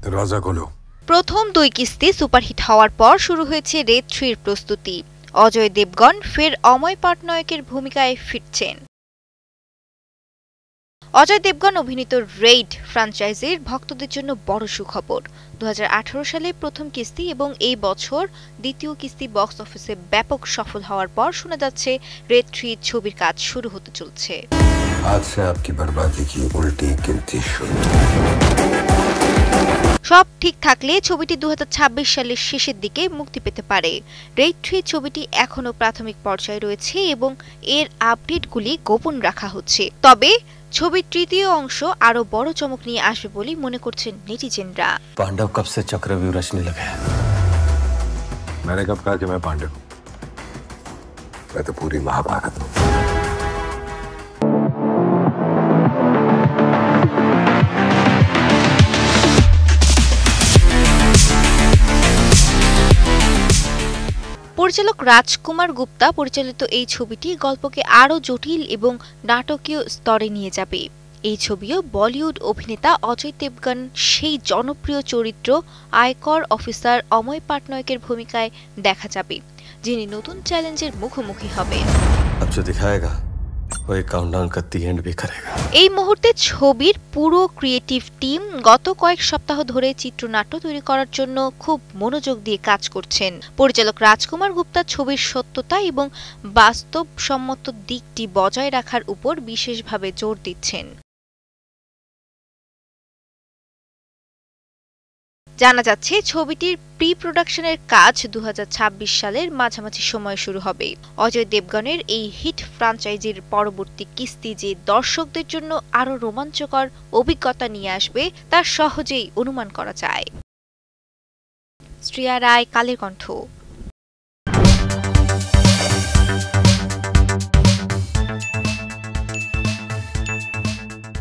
দরজা খোলো। প্রথম দুই কিস্তি সুপারহিট হওয়ার পর শুরু হয়েছে রেড 3 এর প্রস্তুতি। অজয় দেবগন ফের অময় পাটনায়কের ভূমিকায় ফিরছেন। অজয় দেবগন অভিনীত রেড ফ্র্যাঞ্চাইজির ভক্তদের জন্য বড় সুখবর। 2018 সালে প্রথম কিস্তি এবং এই বছর দ্বিতীয় কিস্তি বক্স অফিসে ব্যাপক সফল হওয়ার পর শোনা যাচ্ছে রেড 3 ছবির কাজ শুরু হতে চলছে। আজ সে আপকি বরবাদি কি উল্টি গিনতি শুরু। সব ঠিক থাকলে ছবিটি 2026 সালের শেষের দিকে মুক্তি পেতে পারে। রেড 3 ছবিটি এখনও প্রাথমিক পর্যায়ে রয়েছে এবং এর আপডেটগুলি গোপন রাখা হচ্ছে। তবে ছবির তৃতীয় অংশ আরো বড় চমক নিয়ে আসবে বলে মনে করছেন নেটিজেনরা। पांडव कब से चक्रव्यूह रचने लगे हैं? मैंने कब कहा कि मैं पांडव हूं? मैं तो पूरी महाभारत हूं। পরিচালক রাজকুমার গুপ্তা পরিচালিত এই ছবিটি গল্পকে আরও জটিল এবং নাটকীয় স্তরে নিয়ে যাবে। এই ছবিও বলিউড অভিনেতা অজয় দেবগন সেই জনপ্রিয় চরিত্র আয়কর অফিসার অময় পাটনায়কের ভূমিকায় দেখা যাবে, যিনি নতুন চ্যালেঞ্জের মুখোমুখি হবেন। अब जो दिखाएगा वो एक काउंटडाउन का दी एंड भी करेगा। এই মুহূর্তে ছবির পুরো ক্রিয়েটিভ টিম গত কয়েক সপ্তাহ ধরে চিত্রনাট্য তৈরি করার জন্য খুব মনোযোগ দিয়ে কাজ করছেন। পরিচালক রাজকুমার গুপ্তা ছবির সত্যতা এবং বাস্তবসম্মত দিকটি বজায় রাখার উপর বিশেষভাবে জোর দিচ্ছেন। জানা যাচ্ছে ছবিটির প্রি প্রোডাকশনের কাজ 2026 সালের মাঝামাঝি সময়ে শুরু হবে। অজয় দেবগনের এই হিট ফ্র্যাঞ্চাইজির পরবর্তী কিস্তি যে দর্শকদের জন্য আরও রোমাঞ্চকর অভিজ্ঞতা নিয়ে আসবে তা সহজেই অনুমান করা যায়। শ্রিয়া রায়, কালের কণ্ঠ।